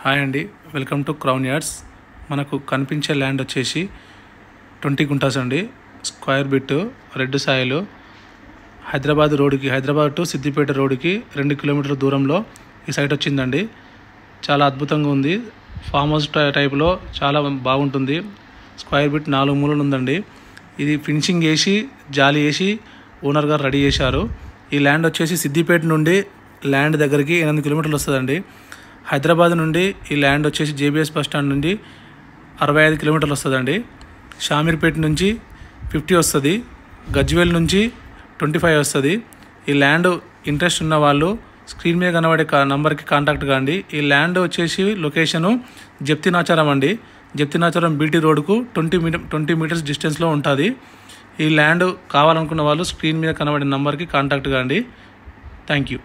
Hi అండి, welcome to crown yards. మనకు కనిపించే ల్యాండ్ వచ్చేసి 20 గుంటాస్ అండి. Square bit, red soil, Hyderabad to Siddipet రోడ్డుకి 2 కిలోమీటర్ల దూరంలో ఈ సైట్ వచ్చిందండి. చాలా అద్భుతంగా ఉంది. ఫామ్ హౌస్ టైప్లో చాలా బాగుంటుంది. స్క్వేర్ బిట్ 4 మూలలు ఉందండి. ఇది ఫినిషింగ్ వేసి జాలి వేసి ఓనర్ గారు రెడీ చేశారు. ఈ ల్యాండ్ వచ్చేసి సిద్దిపేట నుండి ల్యాండ్ దగ్గరికి 8 కిలోమీటర్లు వస్తుందండి. హైదరాబాద్ నుండి ఈ ల్యాండ్ వచ్చేసి జేబీఎస్ బస్ స్టాండ్ నుండి 65 కిలోమీటర్లు వస్తుందండి. షామీర్పేట నుంచి 50 వస్తుంది. గజ్వేల్ నుంచి 25 వస్తుంది. ఈ ల్యాండ్ ఇంట్రెస్ట్ ఉన్న వాళ్ళు స్క్రీన్ మీద కనబడే నంబర్కి కాంటాక్ట్ కాండి. ఈ ల్యాండ్ వచ్చేసి లొకేషను జప్తినాచారం అండి. జప్తినాచారం బీటీ రోడ్కు 20 మీటర్స్ డిస్టెన్స్లో ఉంటుంది. ఈ ల్యాండ్ కావాలనుకున్న వాళ్ళు స్క్రీన్ మీద కనబడే నంబర్కి కాంటాక్ట్ కాండి. Thank you.